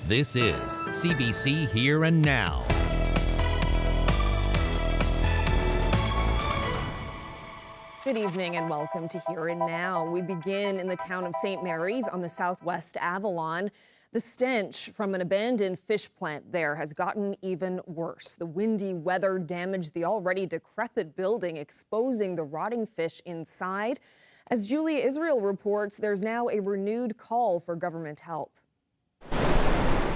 This is CBC Here and Now. Good evening and welcome to Here and Now. We begin in the town of St. Mary's on the southwest Avalon. The stench from an abandoned fish plant there has gotten even worse. The windy weather damaged the already decrepit building, exposing the rotting fish inside. As Julia Israel reports, there's now a renewed call for government help.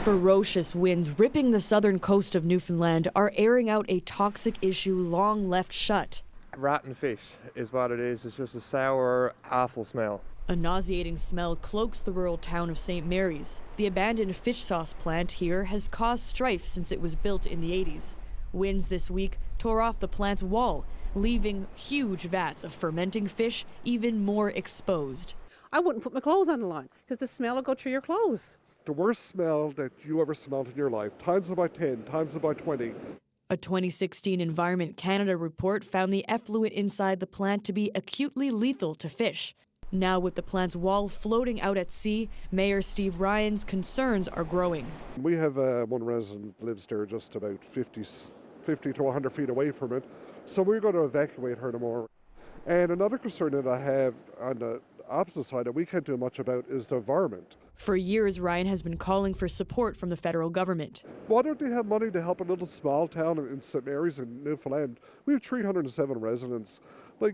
Ferocious winds ripping the southern coast of Newfoundland are airing out a toxic issue long left shut. Rotten fish is what it is. It's just a sour, awful smell. A nauseating smell cloaks the rural town of St. Mary's. The abandoned fish sauce plant here has caused strife since it was built in the 80s. Winds this week tore off the plant's wall, leaving huge vats of fermenting fish even more exposed. I wouldn't put my clothes on the line because the smell will go through your clothes. The worst smell that you ever smelled in your life, times about 10, times about 20. A 2016 Environment Canada report found the effluent inside the plant to be acutely lethal to fish. Now, with the plant's wall floating out at sea, Mayor Steve Ryan's concerns are growing. We have one resident lives there just about 50 to 100 feet away from it, so we're going to evacuate her tomorrow. And another concern that I have on the opposite side that we can't do much about is the environment. For years, Ryan has been calling for support from the federal government. Why don't they have money to help a little small town in St. Mary's in Newfoundland? We have 307 residents. Why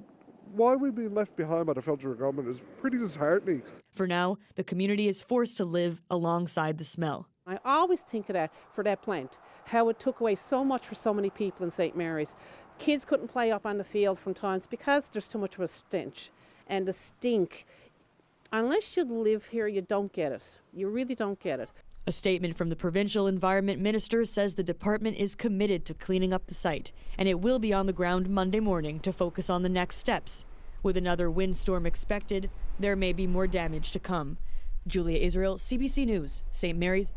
are we being left behind by the federal government is pretty disheartening. For now, the community is forced to live alongside the smell. I always think of that for that plant, how it took away so much for so many people in St. Mary's. Kids couldn't play up on the field from times because there's too much of a stench and the stink. Unless you live here, you don't get it. You really don't get it. A statement from the Provincial Environment Minister says the department is committed to cleaning up the site, and it will be on the ground Monday morning to focus on the next steps. With another windstorm expected, there may be more damage to come. Julia Israel, CBC News, St. Mary's.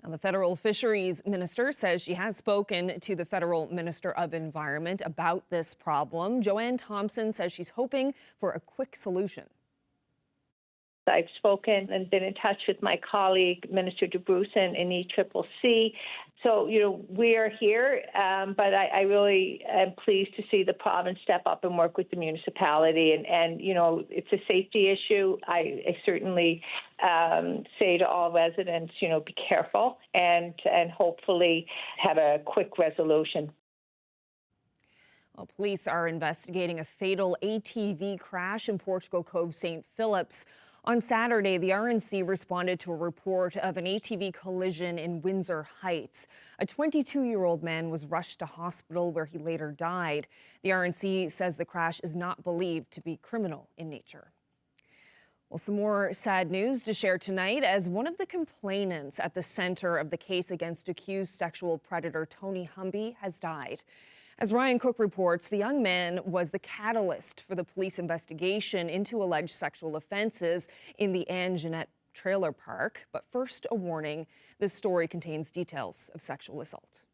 Now, the federal fisheries minister says she has spoken to the federal minister of environment about this problem. Joanne Thompson says she's hoping for a quick solution. I've spoken and been in touch with my colleague, Minister DeBruce in ECCC. So, we are here, but I really am pleased to see the province step up and work with the municipality. And it's a safety issue. I certainly say to all residents, be careful and hopefully have a quick resolution. Well, police are investigating a fatal ATV crash in Portugal Cove, St. Phillips. On Saturday, the RNC responded to a report of an ATV collision in Windsor Heights. A 22-year-old man was rushed to hospital where he later died. The RNC says the crash is not believed to be criminal in nature. Well, some more sad news to share tonight as one of the complainants at the center of the case against accused sexual predator Tony Humby has died. As Ryan Cook reports, the young man was the catalyst for the police investigation into alleged sexual offenses in the Anne Jeanette trailer park. But first, a warning. This story contains details of sexual assault.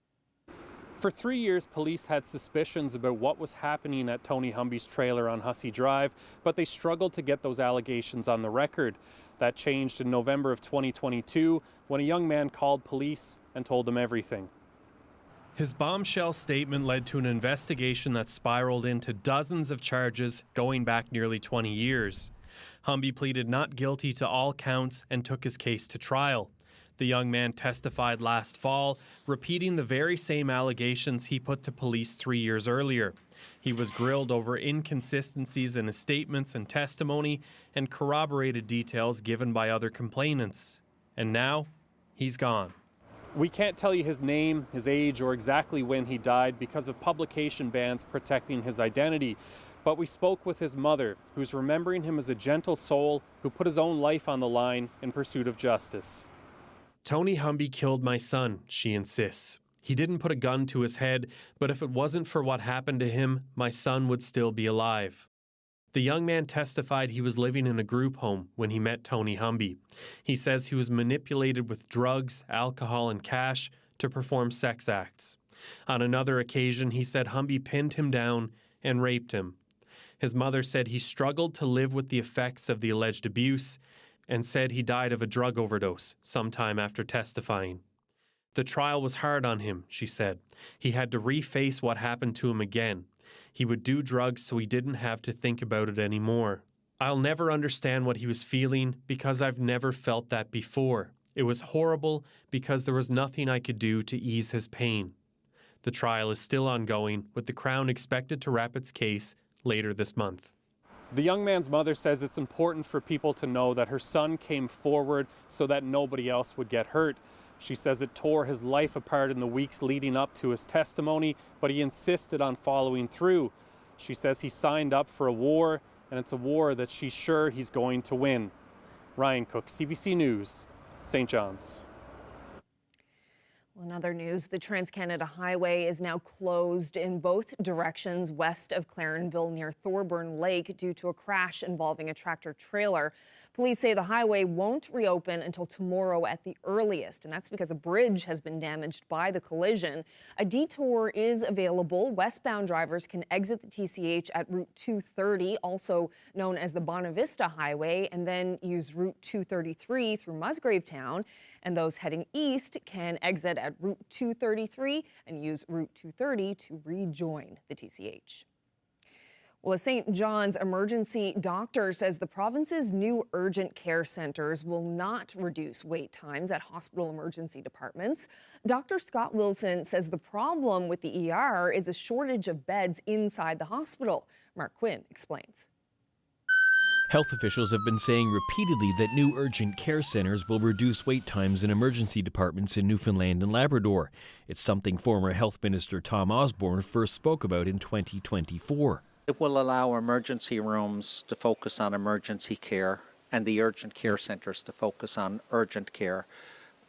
For 3 years, police had suspicions about what was happening at Tony Humby's trailer on Hussey Drive, but they struggled to get those allegations on the record. That changed in November of 2022 when a young man called police and told them everything. His bombshell statement led to an investigation that spiraled into dozens of charges going back nearly 20 years. Humby pleaded not guilty to all counts and took his case to trial. The young man testified last fall, repeating the very same allegations he put to police 3 years earlier. He was grilled over inconsistencies in his statements and testimony and corroborated details given by other complainants. And now, he's gone. We can't tell you his name, his age, or exactly when he died because of publication bans protecting his identity. But we spoke with his mother, who's remembering him as a gentle soul who put his own life on the line in pursuit of justice. Tony Humby killed my son, she insists. He didn't put a gun to his head, but if it wasn't for what happened to him, my son would still be alive. The young man testified he was living in a group home when he met Tony Humby. He says he was manipulated with drugs, alcohol, and cash to perform sex acts. On another occasion, he said Humby pinned him down and raped him. His mother said he struggled to live with the effects of the alleged abuse and said he died of a drug overdose sometime after testifying. The trial was hard on him, she said. He had to reface what happened to him again. He would do drugs so he didn't have to think about it anymore. I'll never understand what he was feeling because I've never felt that before. It was horrible because there was nothing I could do to ease his pain. The trial is still ongoing, with the Crown expected to wrap its case later this month. The young man's mother says it's important for people to know that her son came forward so that nobody else would get hurt. She says it tore his life apart in the weeks leading up to his testimony, but he insisted on following through. She says he signed up for a war, and it's a war that she's sure he's going to win. Ryan Cook, CBC News, St. John's. In other news, the Trans-Canada Highway is now closed in both directions west of Clarenville near Thorburn Lake due to a crash involving a tractor-trailer. Police say the highway won't reopen until tomorrow at the earliest, and that's because a bridge has been damaged by the collision. A detour is available. Westbound drivers can exit the TCH at Route 230, also known as the Bonavista Highway, and then use Route 233 through Musgrave Town. And those heading east can exit at Route 233 and use Route 230 to rejoin the TCH. Well, a St. John's emergency doctor says the province's new urgent care centers will not reduce wait times at hospital emergency departments. Dr. Scott Wilson says the problem with the ER is a shortage of beds inside the hospital. Mark Quinn explains. Health officials have been saying repeatedly that new urgent care centres will reduce wait times in emergency departments in Newfoundland and Labrador. It's something former Health Minister Tom Osborne first spoke about in 2024. It will allow emergency rooms to focus on emergency care and the urgent care centres to focus on urgent care,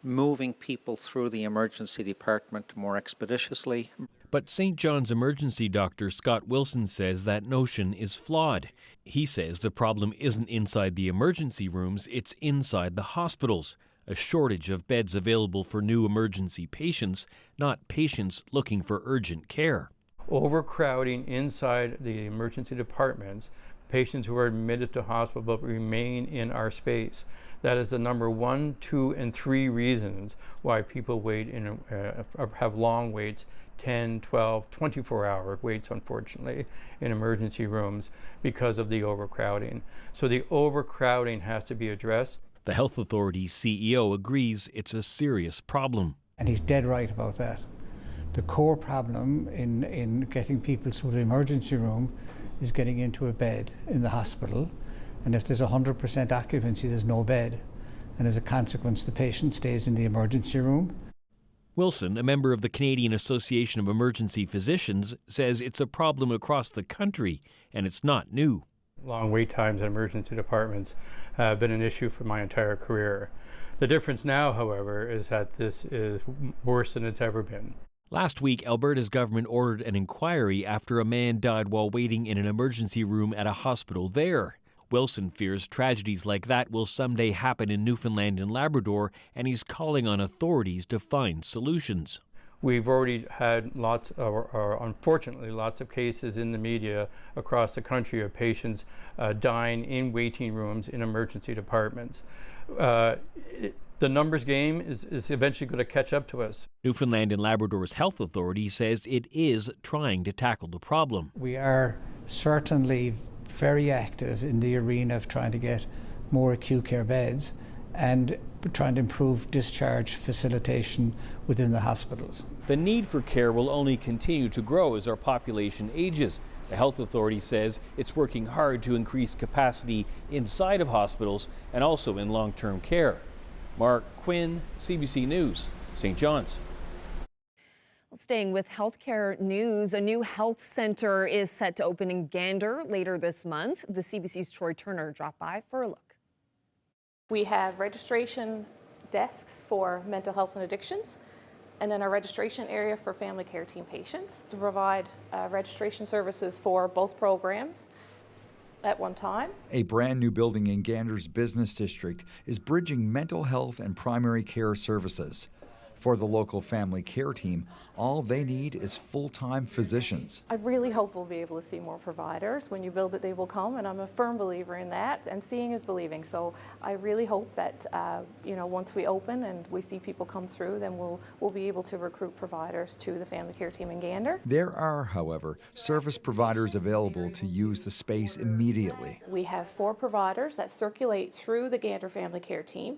moving people through the emergency department more expeditiously. But St. John's emergency doctor Scott Wilson says that notion is flawed. He says the problem isn't inside the emergency rooms, it's inside the hospitals. A shortage of beds available for new emergency patients, not patients looking for urgent care. Overcrowding inside the emergency departments, patients who are admitted to hospital but remain in our space. That is the number 1, 2, and 3 reasons why people wait have long waits, 10, 12, 24-hour waits, unfortunately, in emergency rooms because of the overcrowding. So the overcrowding has to be addressed. The health authority's CEO agrees it's a serious problem. And he's dead right about that. The core problem in getting people through the emergency room is getting into a bed in the hospital. And if there's 100% occupancy, there's no bed. And as a consequence, the patient stays in the emergency room. Wilson, a member of the Canadian Association of Emergency Physicians, says it's a problem across the country and it's not new. Long wait times in emergency departments have been an issue for my entire career. The difference now, however, is that this is worse than it's ever been. Last week, Alberta's government ordered an inquiry after a man died while waiting in an emergency room at a hospital there. Wilson fears tragedies like that will someday happen in Newfoundland and Labrador, and he's calling on authorities to find solutions. We've already had unfortunately, lots of cases in the media across the country of patients dying in waiting rooms in emergency departments. The numbers game is eventually going to catch up to us. Newfoundland and Labrador's health authority says it is trying to tackle the problem. We are certainly very active in the arena of trying to get more acute care beds and trying to improve discharge facilitation within the hospitals. The need for care will only continue to grow as our population ages. The health authority says it's working hard to increase capacity inside of hospitals and also in long-term care. Mark Quinn, CBC News, St. John's. Staying with healthcare news, a new health center is set to open in Gander later this month. The CBC's Troy Turner dropped by for a look. We have registration desks for mental health and addictions, and then a registration area for family care team patients to provide registration services for both programs at one time. A brand new building in Gander's business district is bridging mental health and primary care services. For the local family care team, all they need is full-time physicians. I really hope we'll be able to see more providers. When you build it, they will come, and I'm a firm believer in that, and seeing is believing. So I really hope that, once we open and we see people come through, then we'll be able to recruit providers to the family care team in Gander. There are, however, service providers available to use the space immediately. We have 4 providers that circulate through the Gander family care team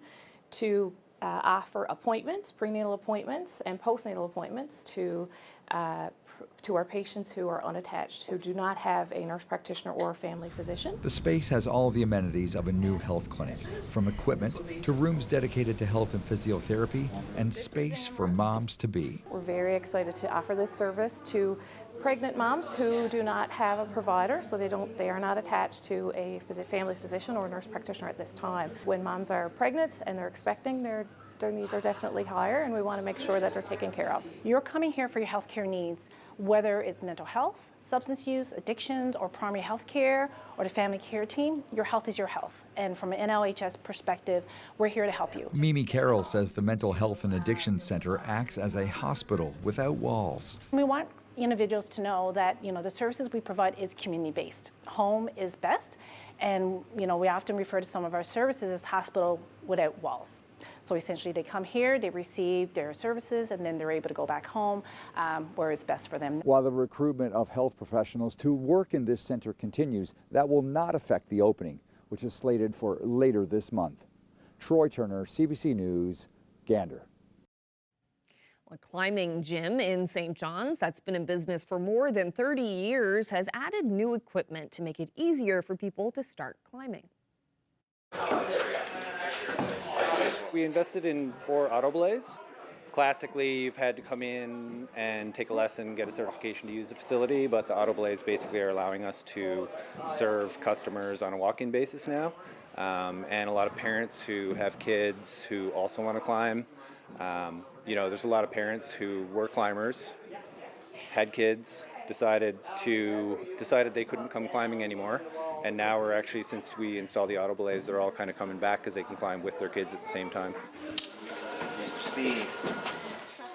to offer appointments, prenatal appointments and postnatal appointments to our patients who are unattached, who do not have a nurse practitioner or a family physician. The space has all the amenities of a new health clinic, from equipment to rooms dedicated to health and physiotherapy and space for moms-to-be. We're very excited to offer this service to pregnant moms who do not have a provider, so they are not attached to a family physician or nurse practitioner at this time. When moms are pregnant and they're expecting, their needs are definitely higher, and we want to make sure that they're taken care of. You're coming here for your healthcare needs, whether it's mental health, substance use, addictions, or primary health care, or the family care team. Your health is your health. And from an NLHS perspective, we're here to help you. Mimi Carroll says the Mental Health and Addiction Center acts as a hospital without walls. We want individuals to know that the services we provide is community-based. Home is best, and we often refer to some of our services as hospital without walls. So essentially they come here, they receive their services, and then they're able to go back home where it's best for them. While the recruitment of health professionals to work in this center continues, that will not affect the opening, which is slated for later this month. Troy Turner, CBC News, Gander. A climbing gym in St. John's that's been in business for more than 30 years has added new equipment to make it easier for people to start climbing. We invested in 4 auto blaze. Classically, you've had to come in and take a lesson, get a certification to use the facility, but the auto blaze basically are allowing us to serve customers on a walk-in basis now. And a lot of parents who have kids who also want to climb. There's a lot of parents who were climbers, had kids, decided they couldn't come climbing anymore, and now we're actually, since we installed the auto blaze, they're all kind of coming back because they can climb with their kids at the same time. Mr. Speed.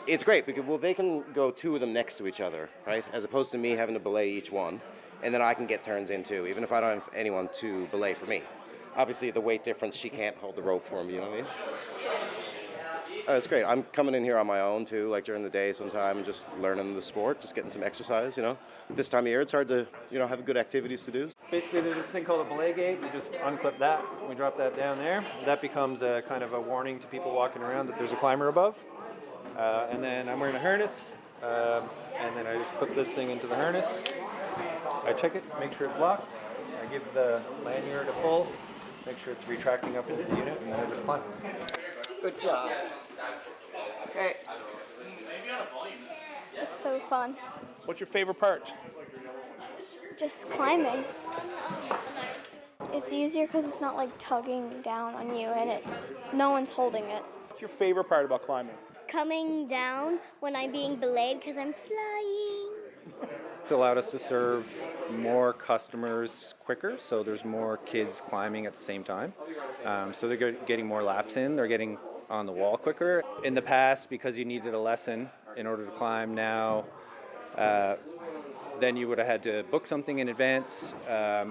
It's great because they can go 2 of them next to each other, right? As opposed to me having to belay each one, and then I can get turns in too, even if I don't have anyone to belay for me. Obviously, the weight difference, she can't hold the rope for me. You know what I mean? It's great. I'm coming in here on my own too, like during the day sometime, and just learning the sport, just getting some exercise, This time of year, it's hard to, have good activities to do. Basically, there's this thing called a belay gate. You just unclip that. We drop that down there. That becomes a kind of a warning to people walking around that there's a climber above. And then I'm wearing a harness, and then I just clip this thing into the harness. I check it, make sure it's locked. I give the lanyard a pull, make sure it's retracting up into the unit, and then I just climb. Good job. Great. It's so fun. What's your favorite part? Just climbing. It's easier because it's not like tugging down on you, and no one's holding it. What's your favorite part about climbing? Coming down when I'm being belayed because I'm flying. It's allowed us to serve more customers quicker, so there's more kids climbing at the same time. So they're getting more laps in, they're getting on the wall quicker. In the past, because you needed a lesson in order to climb, now then you would have had to book something in advance.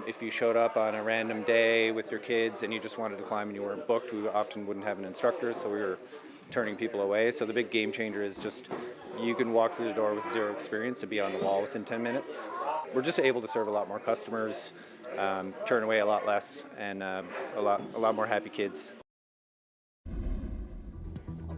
If you showed up on a random day with your kids and you just wanted to climb and you weren't booked, we often wouldn't have an instructor, so we were turning people away. So the big game changer is just you can walk through the door with 0 experience and be on the wall within 10 minutes. We're just able to serve a lot more customers, turn away a lot less, and a lot more happy kids.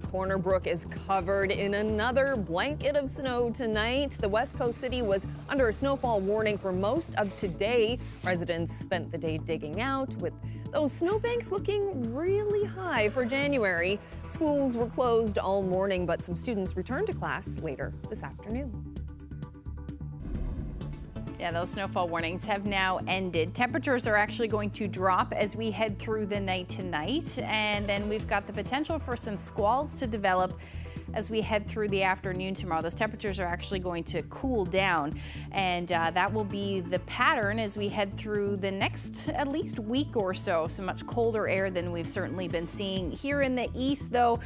Corner Brook is covered in another blanket of snow tonight. The West Coast city was under a snowfall warning for most of today. Residents spent the day digging out, with those snowbanks looking really high for January. Schools were closed all morning, but some students returned to class later this afternoon. Yeah, those snowfall warnings have now ended. Temperatures are actually going to drop as we head through the night tonight, and then we've got the potential for some squalls to develop as we head through the afternoon tomorrow. Those temperatures are actually going to cool down, and that will be the pattern as we head through the next at least week or so. Some much colder air than we've certainly been seeing here in the east, though.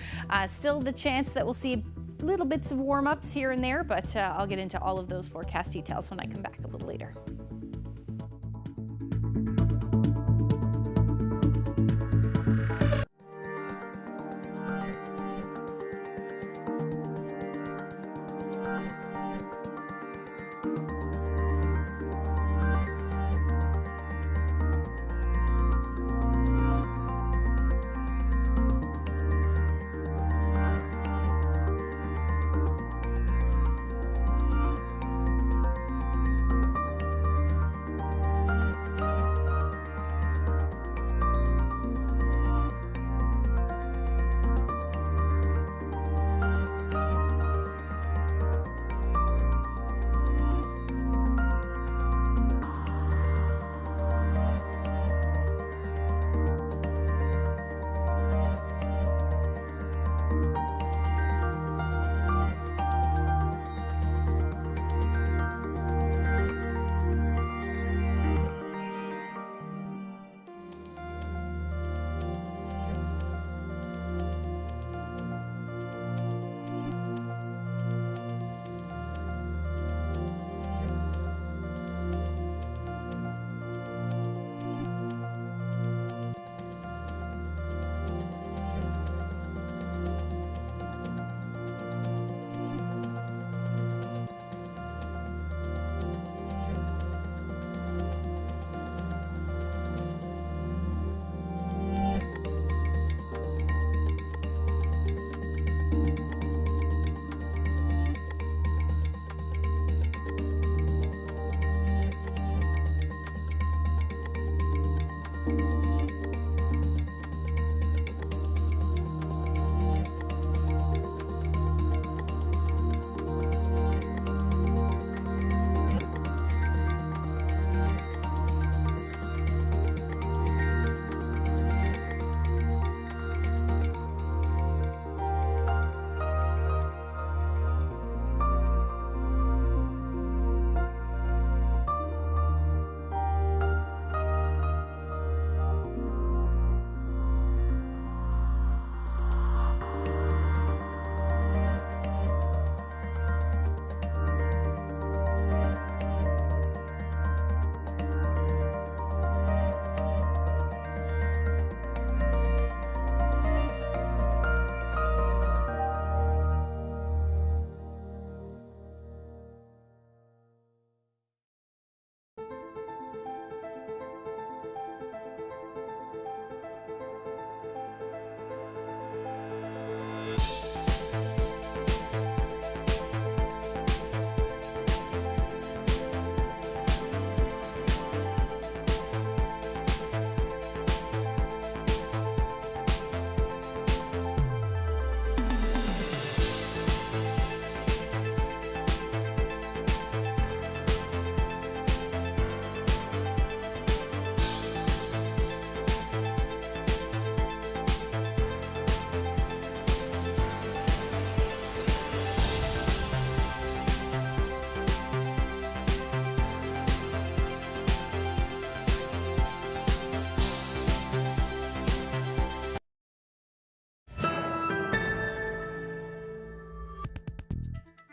Still the chance that we'll see little bits of warm-ups here and there, but I'll get into all of those forecast details when I come back a little later.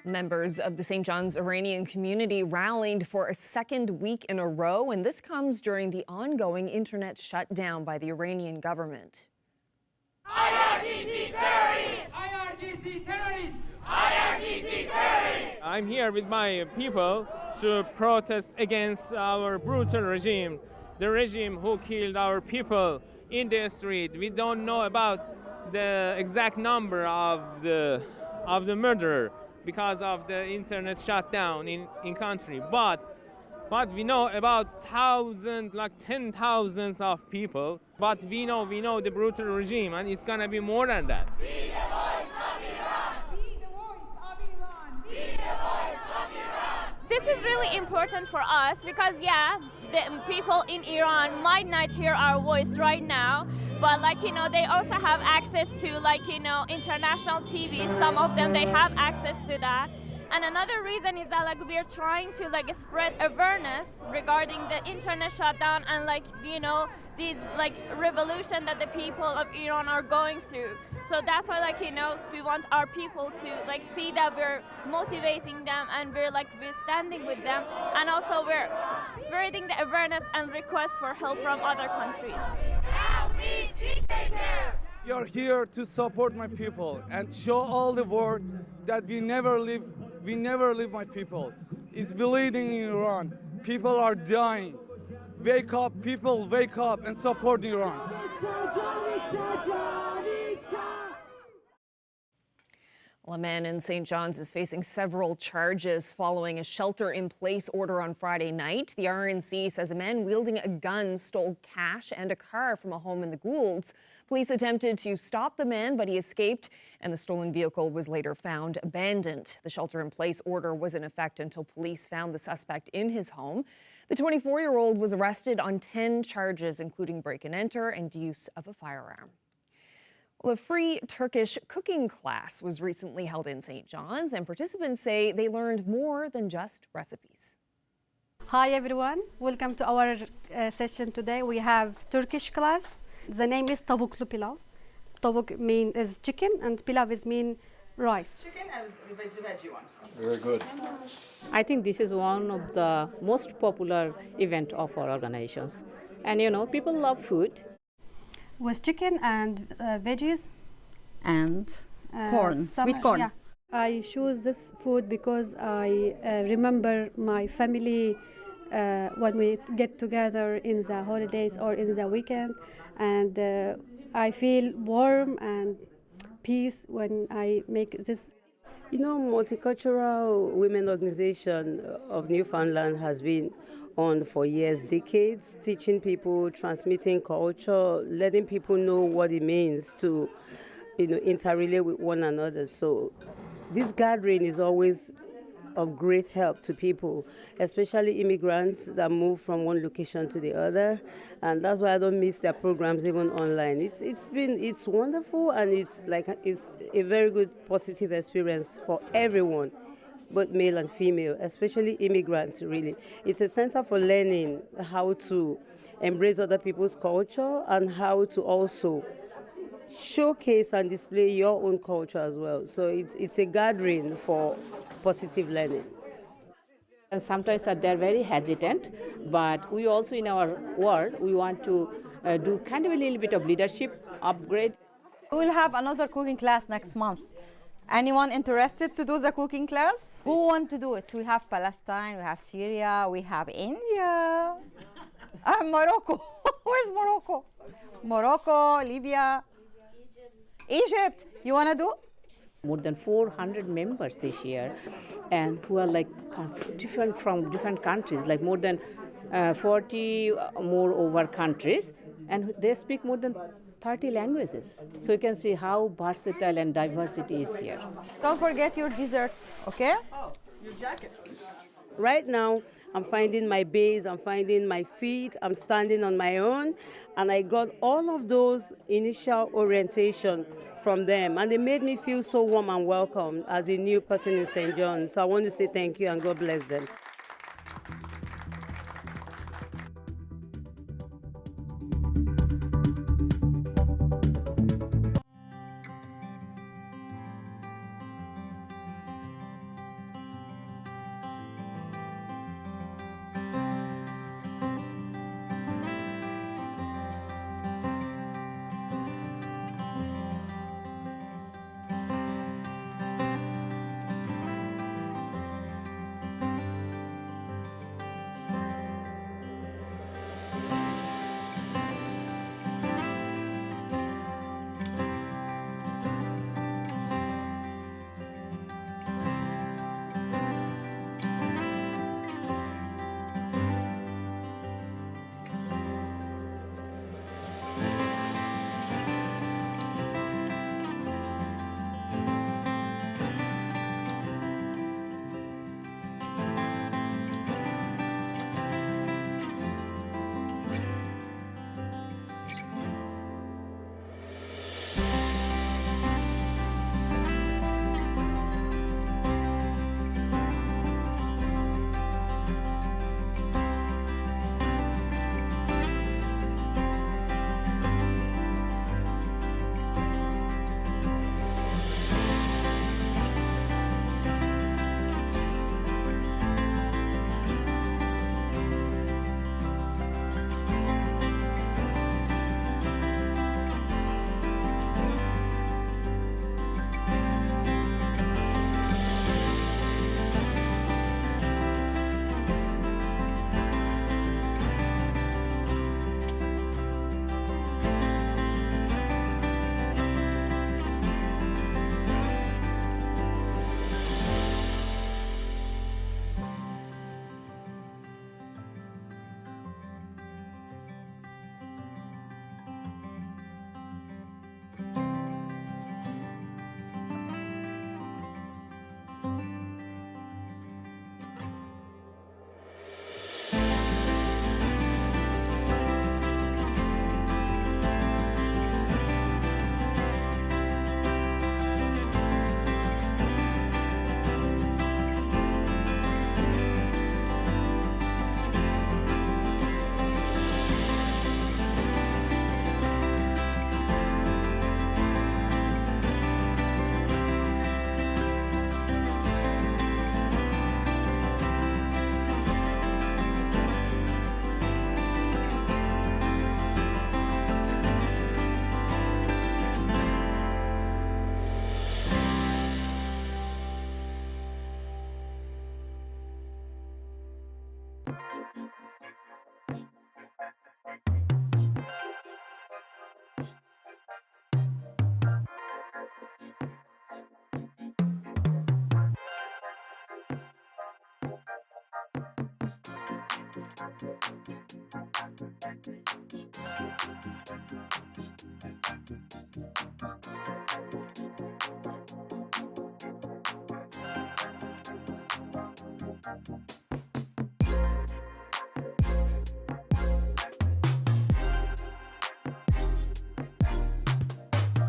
Members of the St. John's Iranian community rallied for a second week in a row, and this comes during the ongoing internet shutdown by the Iranian government. IRGC terrorists! IRGC terrorists! IRGC terrorists! I'm here with my people to protest against our brutal regime, the regime who killed our people in the street. We don't know about the exact number of the murderer because of the internet shutdown in country, but we know about thousands, like 10,000s of people. But we know the brutal regime, and it's gonna be more than that. Be the voice of Iran. Be the voice of Iran. Be the voice of Iran. This is really important for us because, yeah, the people in Iran might not hear our voice right now, but like, you know, they also have access to like, you know, international TV. Some of them, they have access to that. And another reason is that like we're trying to like spread awareness regarding the internet shutdown and like, you know, these like revolution that the people of Iran are going through. So that's why like, you know, we want our people to like see that we're motivating them and we're standing with them, and also we're spreading the awareness and requests for help from other countries. We are here to support my people and show all the world that we never leave my people. It's bleeding in Iran. People are dying. Wake up, people, wake up and support Iran. Well, a man in St. John's is facing several charges following a shelter-in-place order on Friday night. The RNC says a man wielding a gun stole cash and a car from a home in the Goulds. Police attempted to stop the man, but he escaped, and the stolen vehicle was later found abandoned. The shelter-in-place order was in effect until police found the suspect in his home. The 24-year-old was arrested on 10 charges, including break-and-enter and use of a firearm. Well, a free Turkish cooking class was recently held in St. John's, and participants say they learned more than just recipes. Hi everyone, welcome to our session today. We have Turkish class. The name is tavuklu pilav. Tavuk is chicken and pilav is rice. Chicken and veggie one. Very good. I think this is one of the most popular event of our organizations. And you know, people love food. With chicken and veggies. And corn, sweet corn. Yeah. I choose this food because I remember my family when we get together in the holidays or in the weekend, and I feel warm and peace when I make this. You know, Multicultural Women Organization of Newfoundland has been on for years, decades, teaching people, transmitting culture, letting people know what it means to, you know, interrelate with one another. So this gathering is always of great help to people, especially immigrants that move from one location to the other, and that's why I don't miss their programs even online. It's wonderful, and it's a very good positive experience for everyone, both male and female, especially immigrants. Really, it's a center for learning how to embrace other people's culture and how to also showcase and display your own culture as well. So it's a gathering for positive learning. And sometimes they're very hesitant, but we also in our world, we want to do kind of a little bit of leadership upgrade. We will have another cooking class next month. Anyone interested to do the cooking class? Who want to do it? We have Palestine, we have Syria, we have India, and Morocco. Where's Morocco? Morocco, Libya, Egypt. You want to do? More than 400 members this year, and who are like from different countries, like more than 40 more over countries, and they speak more than 30 languages. So you can see how versatile and diversity is here. Don't forget your dessert, okay? Oh, your jacket. Right now, I'm finding my base, I'm finding my feet, I'm standing on my own, and I got all of those initial orientation from them, and they made me feel so warm and welcome as a new person in St. John's. So I want to say thank you and God bless them.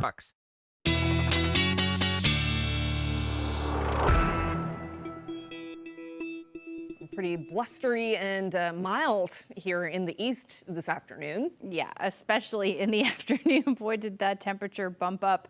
Bucks. Pretty blustery and mild here in the east this afternoon. Yeah, especially in the afternoon. Boy, did that temperature bump up.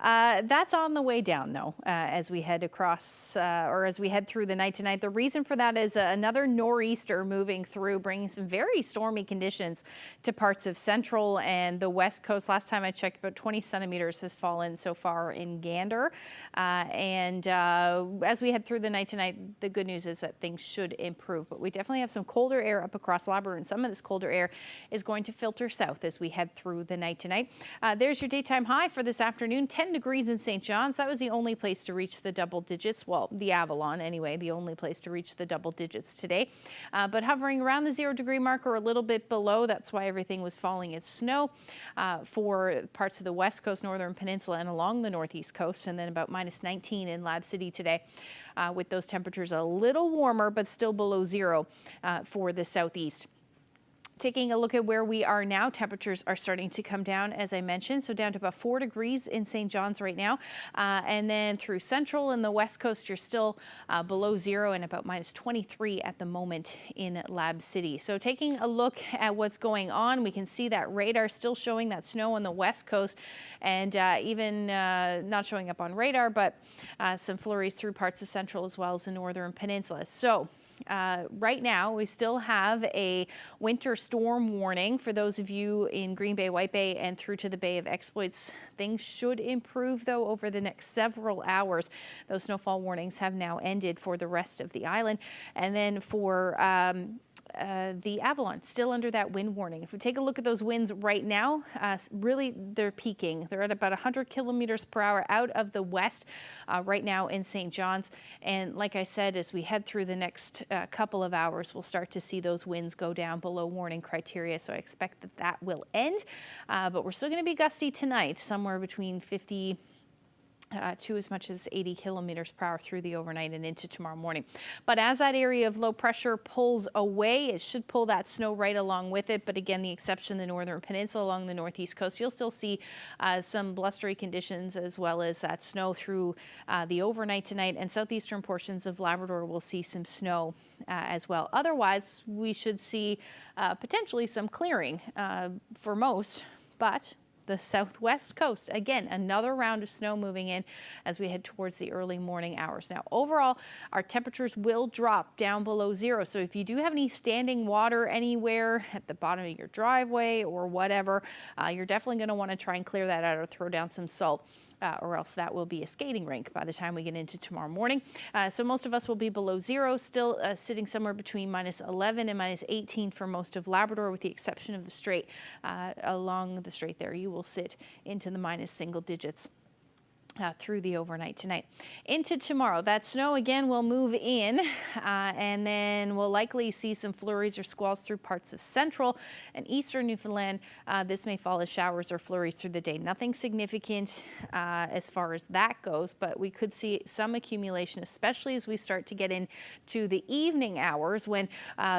That's on the way down, though, as we head across or as we head through the night tonight. The reason for that is another nor'easter moving through, bringing some very stormy conditions to parts of central and the west coast. Last time I checked, about 20 centimeters has fallen so far in Gander. As we head through the night tonight, the good news is that things should improve. But we definitely have some colder air up across Labrador, and some of this colder air is going to filter south as we head through the night tonight. There's your daytime high for this afternoon, 10 degrees in St. John's. That was the only place to reach the double digits. Well, the Avalon anyway, the only place to reach the double digits today. But hovering around the 0 degree mark or a little bit below. That's why everything was falling as snow for parts of the west coast, northern peninsula, and along the northeast coast. And then about minus 19 in Lab City today, with those temperatures a little warmer, but still below zero for the southeast. Taking a look at where we are now, temperatures are starting to come down, as I mentioned, so down to about 4 degrees in St. John's right now. And then through central and the west coast, you're still below zero and about minus 23 at the moment in Lab City. So taking a look at what's going on, we can see that radar still showing that snow on the west coast, and even not showing up on radar, but some flurries through parts of central as well as the northern peninsula. So right now, we still have a winter storm warning for those of you in Green Bay, White Bay, and through to the Bay of Exploits. Things should improve, though, over the next several hours. Those snowfall warnings have now ended for the rest of the island. And then for the Avalon, still under that wind warning. If we take a look at those winds right now, really they're peaking. They're at about 100 kilometers per hour out of the west right now in St. John's. And like I said, as we head through the next couple of hours, we'll start to see those winds go down below warning criteria. So I expect that that will end. But we're still going to be gusty tonight, somewhere between 50 to as much as 80 kilometers per hour through the overnight and into tomorrow morning. But as that area of low pressure pulls away, it should pull that snow right along with it. But again, the exception, the northern peninsula along the northeast coast, you'll still see some blustery conditions as well as that snow through the overnight tonight, and southeastern portions of Labrador will see some snow as well. Otherwise, we should see potentially some clearing for most, but the southwest coast, again, another round of snow moving in as we head towards the early morning hours. Now, overall, our temperatures will drop down below zero. So if you do have any standing water anywhere at the bottom of your driveway or whatever, you're definitely going to want to try and clear that out or throw down some salt. Or else that will be a skating rink by the time we get into tomorrow morning. So most of us will be below zero, still sitting somewhere between minus 11 and minus 18 for most of Labrador, with the exception of the Strait. Along the Strait there, you will sit into the minus single digits through the overnight tonight. Into tomorrow, that snow again will move in, and then we'll likely see some flurries or squalls through parts of central and eastern Newfoundland. This may fall as showers or flurries through the day. Nothing significant as far as that goes, but we could see some accumulation, especially as we start to get into the evening hours when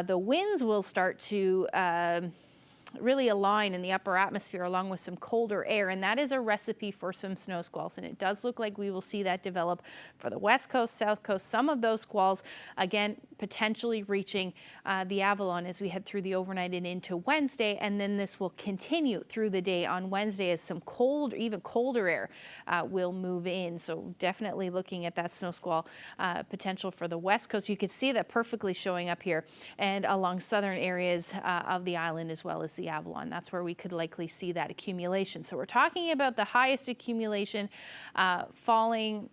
the winds will start to really align in the upper atmosphere along with some colder air, and that is a recipe for some snow squalls. And it does look like we will see that develop for the west coast, south coast. Some of those squalls, again, potentially reaching the Avalon as we head through the overnight and into Wednesday, and then this will continue through the day on Wednesday as some cold, even colder air will move in. So definitely looking at that snow squall potential for the west coast. You could see that perfectly showing up here and along southern areas of the island as well as the Avalon. That's where we could likely see that accumulation. So we're talking about the highest accumulation falling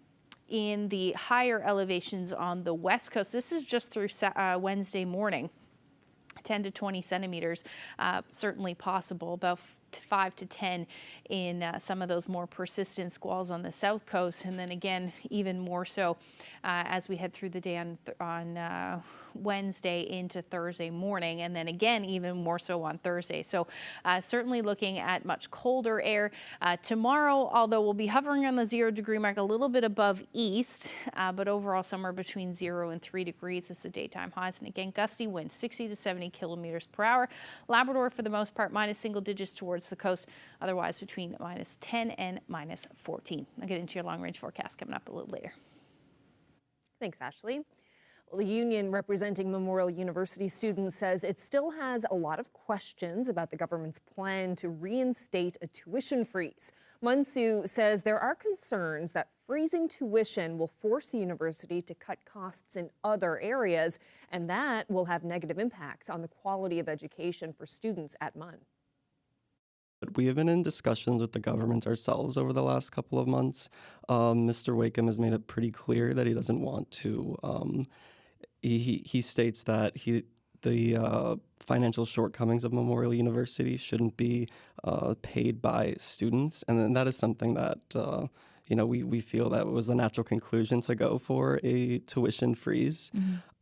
in the higher elevations on the west coast. This is just through Wednesday morning. 10 to 20 centimeters, certainly possible, about 5 to 10 in some of those more persistent squalls on the south coast, and then again even more so as we head through the day on Wednesday into Thursday morning, and then again even more so on Thursday. So certainly looking at much colder air tomorrow, although we'll be hovering on the 0 degree mark, a little bit above east, but overall somewhere between 0 and 3 degrees is the daytime highs, and again gusty winds 60 to 70 kilometers per hour. Labrador for the most part minus single digits towards the coast, otherwise between minus 10 and minus 14. I'll get into your long range forecast coming up a little later. Thanks, Ashley. Well, the union representing Memorial University students says it still has a lot of questions about the government's plan to reinstate a tuition freeze. Munsu says there are concerns that freezing tuition will force the university to cut costs in other areas, and that will have negative impacts on the quality of education for students at MUN. We have been in discussions with the government ourselves over the last couple of months. Mr. Wakeham has made it pretty clear that he doesn't want to. He states that the financial shortcomings of Memorial University shouldn't be paid by students, and then that is something that we feel that was the natural conclusion to go for a tuition freeze.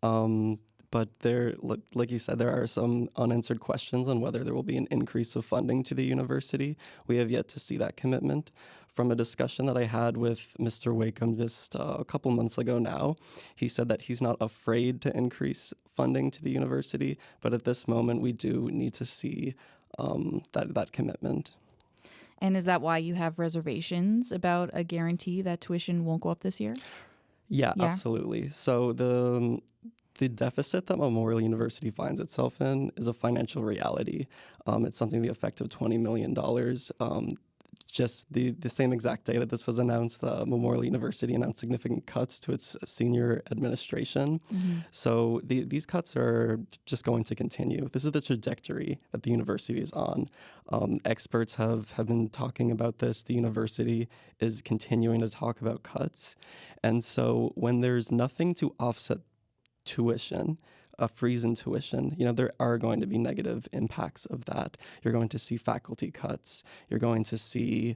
Mm-hmm. But there, like you said, there are some unanswered questions on whether there will be an increase of funding to the university. We have yet to see that commitment. From a discussion that I had with Mr. Wakeham just a couple months ago now, he said that he's not afraid to increase funding to the university, but at this moment we do need to see that commitment. And is that why you have reservations about a guarantee that tuition won't go up this year? Yeah, absolutely. So the deficit that Memorial University finds itself in is a financial reality. It's something to the effect of $20 million. Just the same exact day that this was announced, Memorial University announced significant cuts to its senior administration. Mm-hmm. So these cuts are just going to continue. This is the trajectory that the university is on. Experts have been talking about this. The university is continuing to talk about cuts. And so when there's nothing to offset tuition, a freeze in tuition, there are going to be negative impacts of that. You're going to see faculty cuts. You're going to see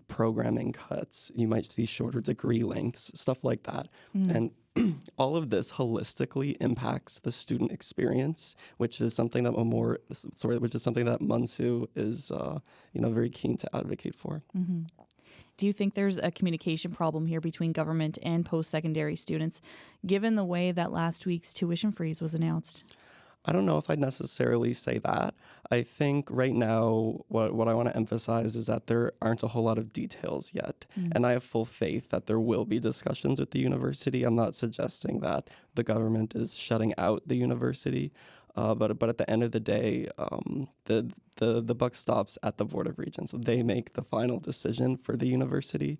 programming cuts. You might see shorter degree lengths, stuff like that. Mm. And all of this holistically impacts the student experience, which is something that Munsu is very keen to advocate for. Mm-hmm. Do you think there's a communication problem here between government and post-secondary students, given the way that last week's tuition freeze was announced? I don't know if I'd necessarily say that. I think right now what I want to emphasize is that there aren't a whole lot of details yet. Mm. And I have full faith that there will be discussions with the university. I'm not suggesting that the government is shutting out the university. But at the end of the day, the buck stops at the Board of Regents. They make the final decision for the university.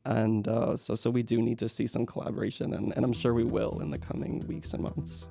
And so we do need to see some collaboration, and I'm sure we will in the coming weeks and months.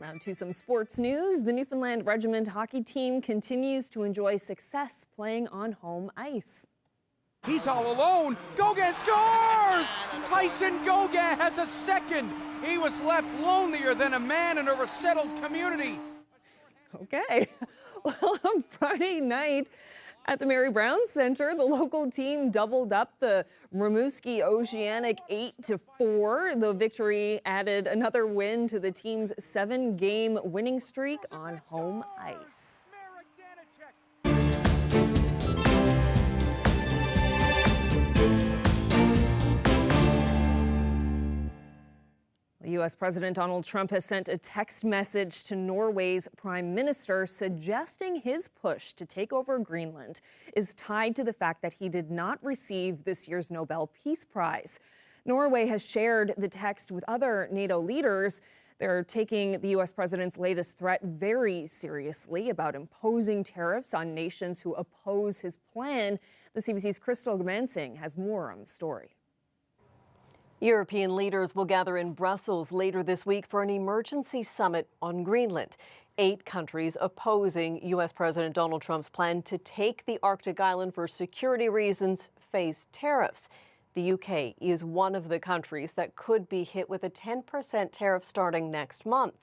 Now to some sports news. The Newfoundland Regiment hockey team continues to enjoy success playing on home ice. He's all alone. Gauguin scores! Tyson Gauguin has a second. He was left lonelier than a man in a resettled community. Okay. Well, on Friday night at the Mary Brown Center, the local team doubled up the Rimouski Oceanic 8-4. The victory added another win to the team's 7-game winning streak on home ice. U.S. President Donald Trump has sent a text message to Norway's Prime Minister suggesting his push to take over Greenland is tied to the fact that he did not receive this year's Nobel Peace Prize. Norway has shared the text with other NATO leaders. They're taking the U.S. president's latest threat very seriously about imposing tariffs on nations who oppose his plan. The CBC's Crystal Gamansing has more on the story. European leaders will gather in Brussels later this week for an emergency summit on Greenland. 8 countries opposing U.S. President Donald Trump's plan to take the Arctic island for security reasons face tariffs. The UK is one of the countries that could be hit with a 10% tariff starting next month.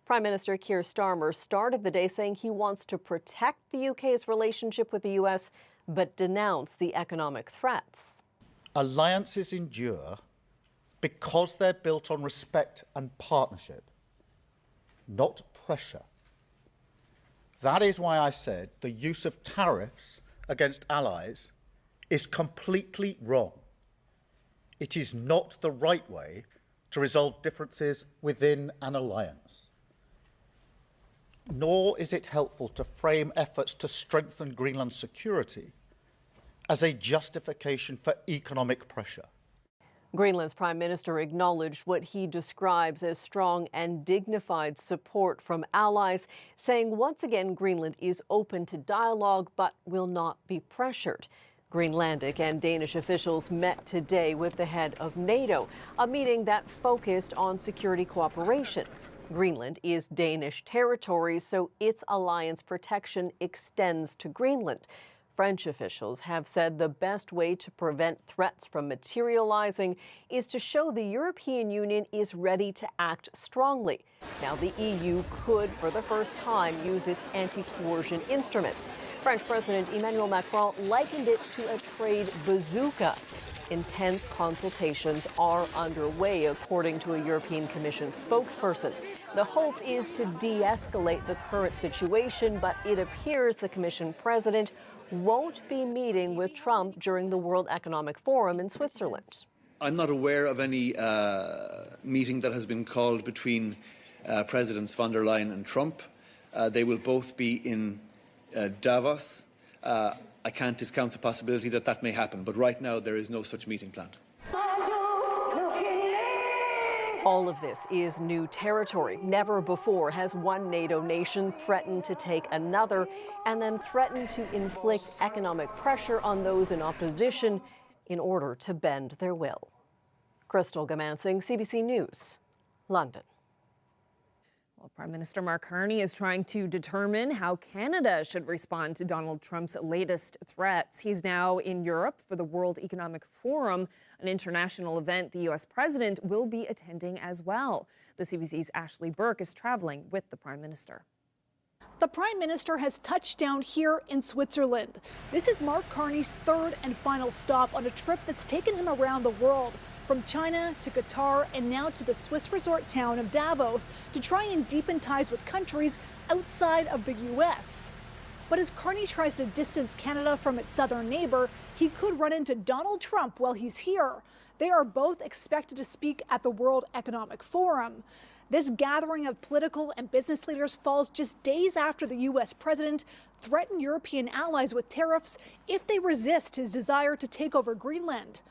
Prime Minister Keir Starmer started the day saying he wants to protect the UK's relationship with the U.S. but denounce the economic threats. Alliances endure because they're built on respect and partnership, not pressure. That is why I said the use of tariffs against allies is completely wrong. It is not the right way to resolve differences within an alliance. Nor is it helpful to frame efforts to strengthen Greenland's security as a justification for economic pressure. Greenland's prime minister acknowledged what he describes as strong and dignified support from allies, saying once again Greenland is open to dialogue but will not be pressured. Greenlandic and Danish officials met today with the head of NATO, a meeting that focused on security cooperation. Greenland is Danish territory, so its alliance protection extends to Greenland. French officials have said the best way to prevent threats from materializing is to show the European Union is ready to act strongly. Now, the EU could, for the first time, use its anti-coercion instrument. French President Emmanuel Macron likened it to a trade bazooka. Intense consultations are underway, according to a European Commission spokesperson. The hope is to de-escalate the current situation, but it appears the Commission president won't be meeting with Trump during the World Economic Forum in Switzerland. I'm not aware of any meeting that has been called between Presidents von der Leyen and Trump. They will both be in Davos. I can't discount the possibility that that may happen, but right now there is no such meeting planned. All of this is new territory. Never before has one NATO nation threatened to take another and then threatened to inflict economic pressure on those in opposition in order to bend their will. Crystal Gamansing, CBC News, London. Well, Prime Minister Mark Carney is trying to determine how Canada should respond to Donald Trump's latest threats. He's now in Europe for the World Economic Forum, an international event the U.S. president will be attending as well. The CBC's Ashley Burke is traveling with the Prime Minister. The Prime Minister has touched down here in Switzerland. This is Mark Carney's third and final stop on a trip that's taken him around the world, from China to Qatar and now to the Swiss resort town of Davos to try and deepen ties with countries outside of the U.S. But as Carney tries to distance Canada from its southern neighbor, he could run into Donald Trump while he's here. They are both expected to speak at the World Economic Forum. This gathering of political and business leaders falls just days after the U.S. president threatened European allies with tariffs if they resist his desire to take over Greenland.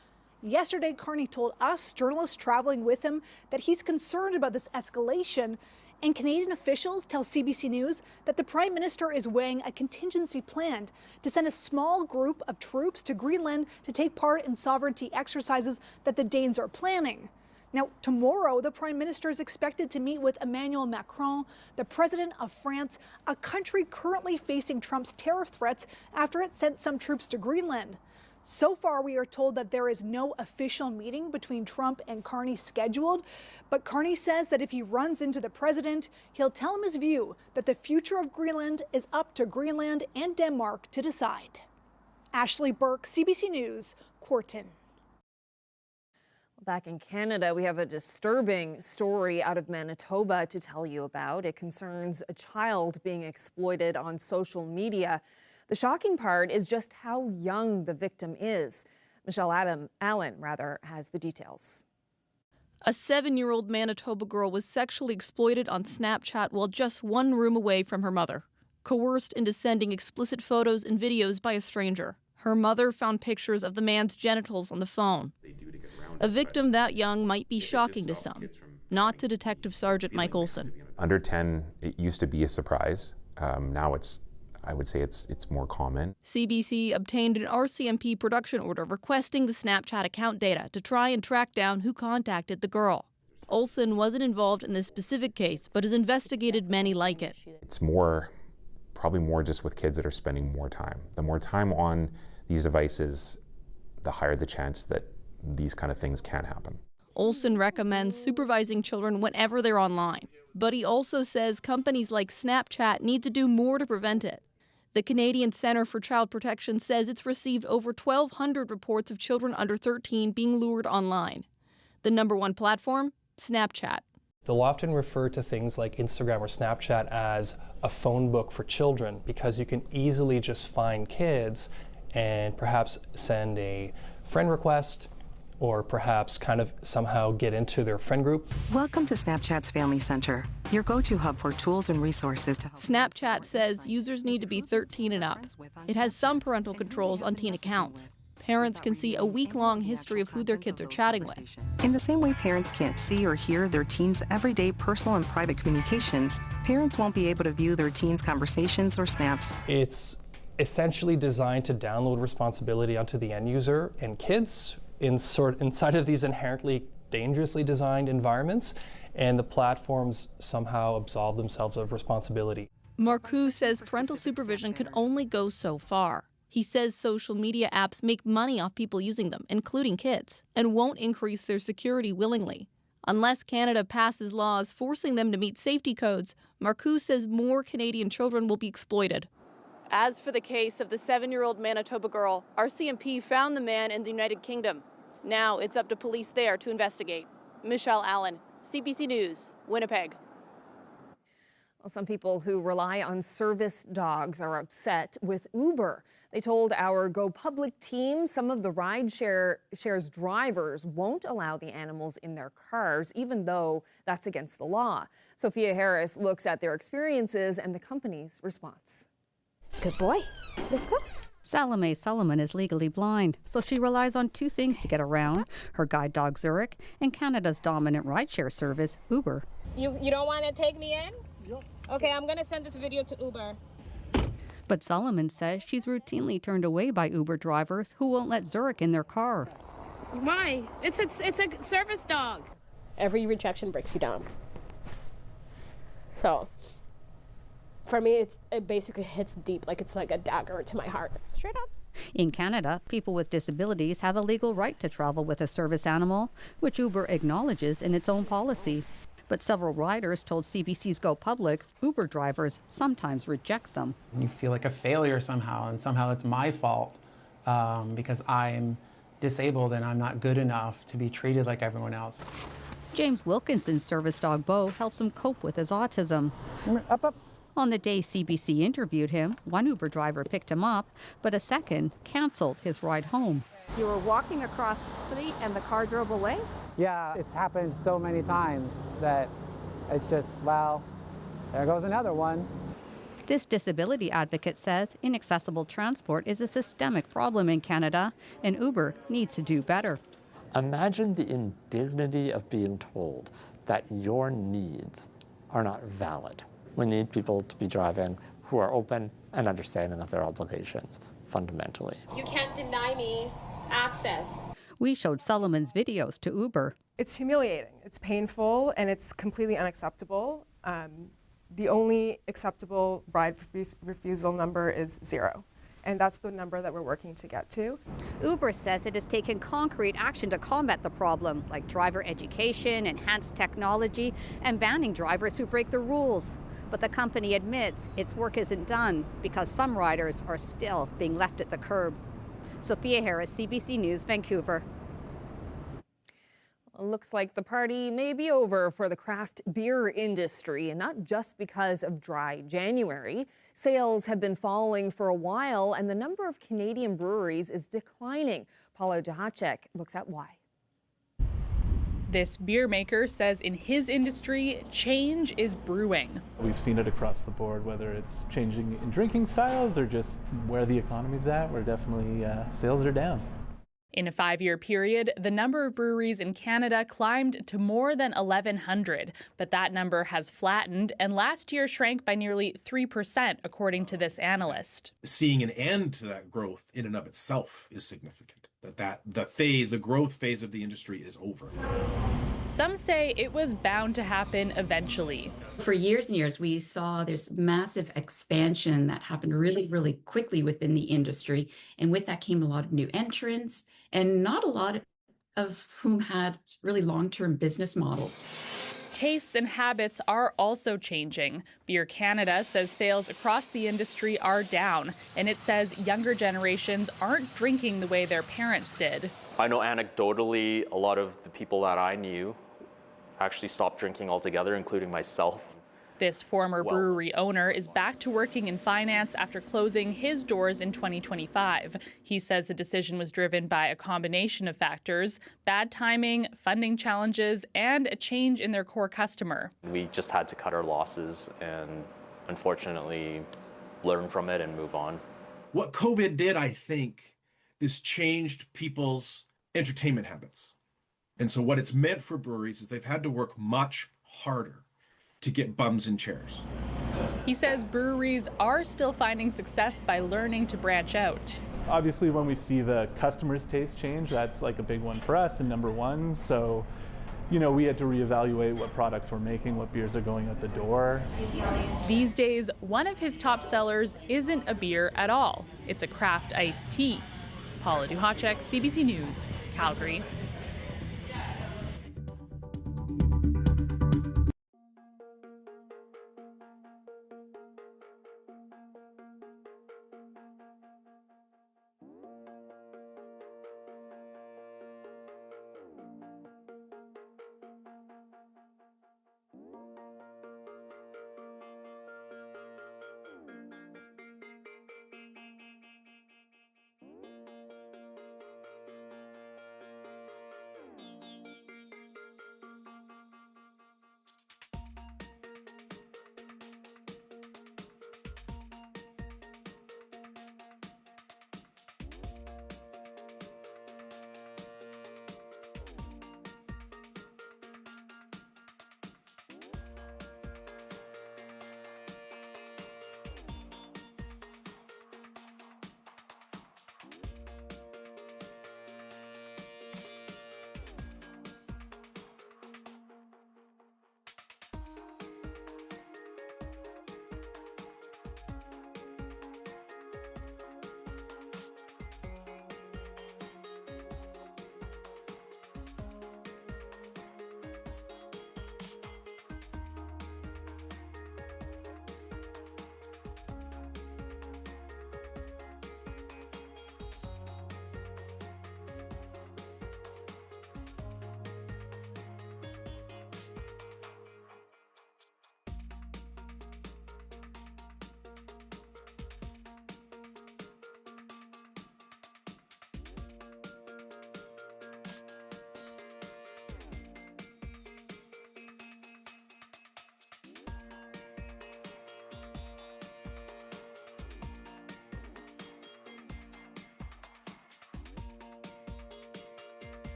Yesterday, Carney told us, journalists traveling with him, that he's concerned about this escalation. And Canadian officials tell CBC News that the Prime Minister is weighing a contingency plan to send a small group of troops to Greenland to take part in sovereignty exercises that the Danes are planning. Now, tomorrow, the Prime Minister is expected to meet with Emmanuel Macron, the President of France, a country currently facing Trump's tariff threats after it sent some troops to Greenland. So far, we are told that there is no official meeting between Trump and Carney scheduled, but Carney says that if he runs into the president, he'll tell him his view that the future of Greenland is up to Greenland and Denmark to decide. Ashley Burke, CBC News, Corton. Back in Canada, we have a disturbing story out of Manitoba to tell you about. It concerns a child being exploited on social media. The shocking part is just how young the victim is. Michelle Allen has the details. A 7-year-old Manitoba girl was sexually exploited on Snapchat while just one room away from her mother, coerced into sending explicit photos and videos by a stranger. Her mother found pictures of the man's genitals on the phone. A victim that young might be shocking to some, not to Detective Sergeant Mike Olson. Under 10, it used to be a surprise. Now I would say it's more common. CBC obtained an RCMP production order requesting the Snapchat account data to try and track down who contacted the girl. Olson wasn't involved in this specific case, but has investigated many like it. It's probably more just with kids that are spending more time. The more time on these devices, the higher the chance that these kind of things can happen. Olson recommends supervising children whenever they're online, but he also says companies like Snapchat need to do more to prevent it. The Canadian Centre for Child Protection says it's received over 1,200 reports of children under 13 being lured online. The #1 platform? Snapchat. They'll often refer to things like Instagram or Snapchat as a phone book for children because you can easily just find kids and perhaps send a friend request or perhaps kind of somehow get into their friend group. Welcome to Snapchat's Family Center, your go-to hub for tools and resources to help. Snapchat says users need to be 13 and up. It has some parental controls on teen accounts. Parents can see a week-long history of who their kids are chatting with. In the same way parents can't see or hear their teens' everyday personal and private communications, parents won't be able to view their teens' conversations or snaps. It's essentially designed to download responsibility onto the end user and kids inside of these inherently dangerously designed environments, and the platforms somehow absolve themselves of responsibility. Marcoux says parental supervision can only go so far. He says social media apps make money off people using them, including kids, and won't increase their security willingly. Unless Canada passes laws forcing them to meet safety codes, Marcoux says more Canadian children will be exploited. As for the case of the 7-year-old Manitoba girl, RCMP found the man in the United Kingdom. Now it's up to police there to investigate. Michelle Allen, CBC News, Winnipeg. Well, some people who rely on service dogs are upset with Uber. They told our Go Public team some of the rideshare's drivers won't allow the animals in their cars, even though that's against the law. Sophia Harris looks at their experiences and the company's response. Good boy. Let's go. Salome Solomon is legally blind, so she relies on two things to get around: her guide dog Zurich and Canada's dominant rideshare service, Uber. You don't want to take me in? Okay, I'm going to send this video to Uber. But Solomon says she's routinely turned away by Uber drivers who won't let Zurich in their car. Why? It's a service dog. Every rejection breaks you down. So for me, it basically hits deep, like it's like a dagger to my heart. Straight up. In Canada, people with disabilities have a legal right to travel with a service animal, which Uber acknowledges in its own policy. But several riders told CBC's Go Public Uber drivers sometimes reject them. You feel like a failure somehow, and somehow it's my fault because I'm disabled and I'm not good enough to be treated like everyone else. James Wilkinson's service dog Bo helps him cope with his autism. Up, up. On the day CBC interviewed him, one Uber driver picked him up, but a second canceled his ride home. You were walking across the street and the car drove away? Yeah, it's happened so many times that it's just, well, there goes another one. This disability advocate says inaccessible transport is a systemic problem in Canada, and Uber needs to do better. Imagine the indignity of being told that your needs are not valid. We need people to be driving who are open and understanding of their obligations, fundamentally. You can't deny me access. We showed Solomon's videos to Uber. It's humiliating, it's painful, and it's completely unacceptable. The only acceptable bride refusal number is 0. And that's the number that we're working to get to. Uber says it has taken concrete action to combat the problem, like driver education, enhanced technology, and banning drivers who break the rules. But the company admits its work isn't done because some riders are still being left at the curb. Sophia Harris, CBC News, Vancouver. Looks like the party may be over for the craft beer industry, and not just because of dry January. Sales have been falling for a while, and the number of Canadian breweries is declining. Paulo Duhacek looks at why. This beer maker says in his industry, change is brewing. We've seen it across the board, whether it's changing in drinking styles or just where the economy's at. We're definitely, sales are down. In a 5-year period, the number of breweries in Canada climbed to more than 1,100, but that number has flattened, and last year shrank by nearly 3%, according to this analyst. Seeing an end to that growth in and of itself is significant. The growth phase of the industry is over. Some say it was bound to happen eventually. For years and years, we saw this massive expansion that happened really, really quickly within the industry. And with that came a lot of new entrants, and not a lot of whom had really long-term business models. Tastes and habits are also changing. Beer Canada says sales across the industry are down, and it says younger generations aren't drinking the way their parents did. I know anecdotally a lot of the people that I knew actually stopped drinking altogether, including myself. This former brewery owner is back to working in finance after closing his doors in 2025. He says the decision was driven by a combination of factors: bad timing, funding challenges, and a change in their core customer. We just had to cut our losses and unfortunately learn from it and move on. What COVID did, I think, is changed people's entertainment habits. And so what it's meant for breweries is they've had to work much harder to get bums in chairs. He says breweries are still finding success by learning to branch out. Obviously, when we see the customer's taste change, that's like a big one for us and number one. So, we had to reevaluate what products we're making, what beers are going out the door. These days, one of his top sellers isn't a beer at all. It's a craft iced tea. Paula Duhacek, CBC News, Calgary.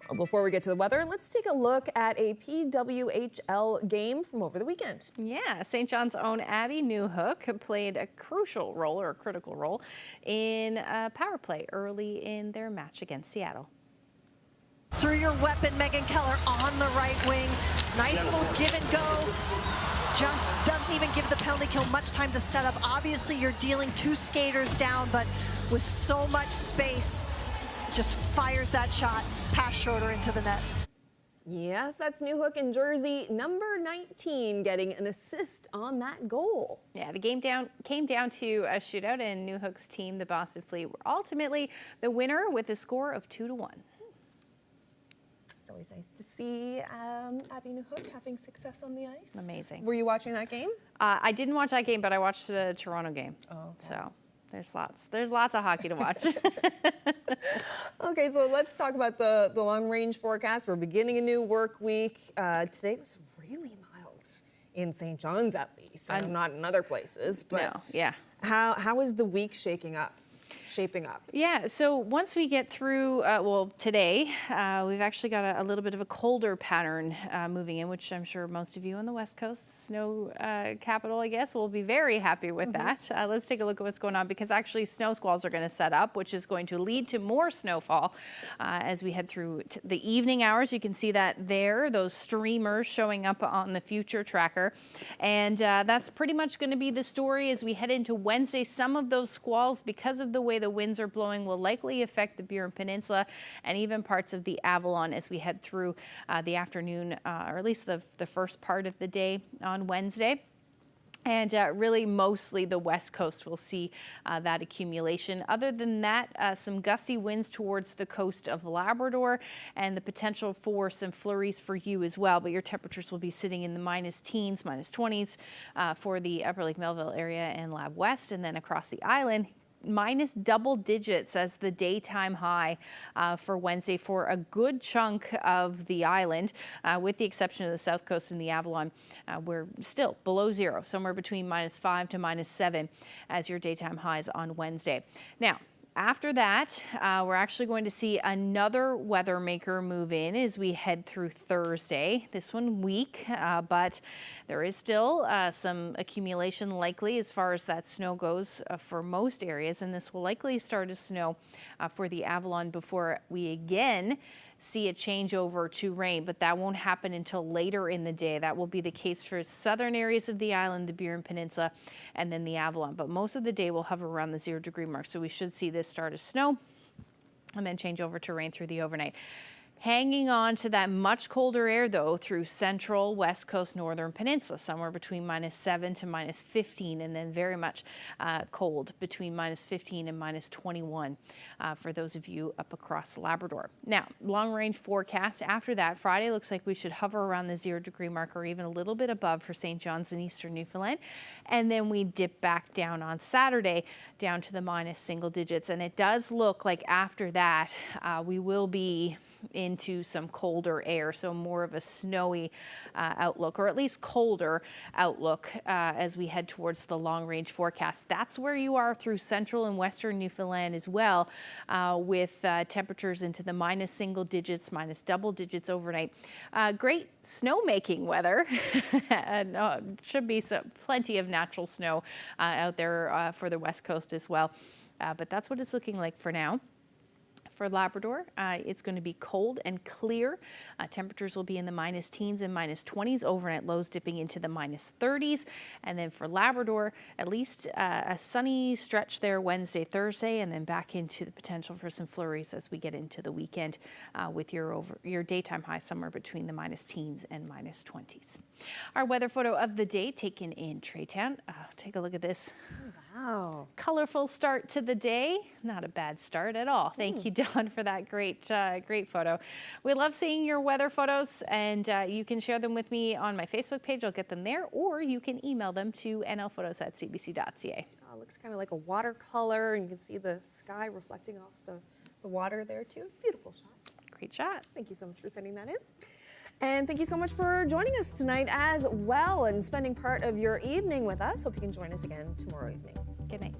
Well, before we get to the weather, let's take a look at a PWHL game from over the weekend. Yeah, St. John's own Abby Newhook played a crucial role, or a critical role, in a power play early in their match against Seattle. Through your weapon, Megan Keller on the right wing. Nice little give and go. Just doesn't even give the penalty kill much time to set up. Obviously, you're dealing 2 skaters down, but with so much space, just fires that shot past Schroeder into the net. Yes, that's Newhook in jersey number 19 getting an assist on that goal. Yeah, the game came down to a shootout, and Newhook's team, the Boston Fleet, were ultimately the winner with a score of 2-1. It's always nice to see Abby Newhook having success on the ice. Amazing. Were you watching that game? I didn't watch that game, but I watched the Toronto game. Oh, okay. So there's lots of hockey to watch. Okay, so let's talk about the long-range forecast. We're beginning a new work week. Today was really mild in St. John's, at least. Not in other places, but no, yeah. How is the week shaping up? Yeah, so once we get through, well, today, we've actually got a little bit of a colder pattern moving in, which I'm sure most of you on the West Coast, snow capital, I guess, will be very happy with that. Let's take a look at what's going on, because actually snow squalls are going to set up, which is going to lead to more snowfall as we head through the evening hours. You can see that there, those streamers showing up on the future tracker. And that's pretty much going to be the story as we head into Wednesday. Some of those squalls, because of the way the winds are blowing, will likely affect the Burin Peninsula and even parts of the Avalon as we head through the afternoon, or at least the first part of the day on Wednesday. And really mostly the West Coast will see that accumulation. Other than that, some gusty winds towards the coast of Labrador and the potential for some flurries for you as well. But your temperatures will be sitting in the minus teens, minus 20s for the Upper Lake Melville area and Lab West, and then across the island. Minus double digits as the daytime high for Wednesday for a good chunk of the island, with the exception of the South Coast and the Avalon. We're still below zero, somewhere between minus 5 to minus 7 as your daytime highs on Wednesday. Now, after that, we're actually going to see another weather maker move in as we head through Thursday. This one weak, but there is still some accumulation likely as far as that snow goes for most areas, and this will likely start to snow for the Avalon before we again see a change over to rain, but that won't happen until later in the day. That will be the case for southern areas of the island, the Burin Peninsula, and then the Avalon. But most of the day will hover around the 0 degree mark. So we should see this start to snow and then change over to rain through the overnight. Hanging on to that much colder air, though, through central, west coast, northern peninsula, somewhere between minus 7 to minus 15, and then very much cold between minus 15 and minus 21 for those of you up across Labrador. Now, long range forecast after that, Friday looks like we should hover around the 0 degree mark or even a little bit above for St. John's and eastern Newfoundland. And then we dip back down on Saturday, down to the minus single digits. And it does look like after that, we will be into some colder air, so more of a snowy outlook, or at least colder outlook as we head towards the long range forecast. That's where you are through central and western Newfoundland as well, with temperatures into the minus single digits, minus double digits overnight. Great snowmaking weather. And should be plenty of natural snow out there for the west coast as well. But that's what it's looking like for now. For Labrador, it's going to be cold and clear. Temperatures will be in the minus teens and minus 20s, overnight lows dipping into the minus 30s. And then for Labrador, at least a sunny stretch there Wednesday, Thursday, and then back into the potential for some flurries as we get into the weekend with your daytime high somewhere between the minus teens and minus 20s. Our weather photo of the day taken in Traytown. Take a look at this. Wow. Colorful start to the day. Not a bad start at all. Thank you, Dawn, for that great photo. We love seeing your weather photos, and you can share them with me on my Facebook page. I'll get them there, or you can email them to nlphotos@cbc.ca. It looks kind of like a watercolor, and you can see the sky reflecting off the water there too. Beautiful shot. Great shot. Thank you so much for sending that in. And thank you so much for joining us tonight as well and spending part of your evening with us. Hope you can join us again tomorrow evening. Good night.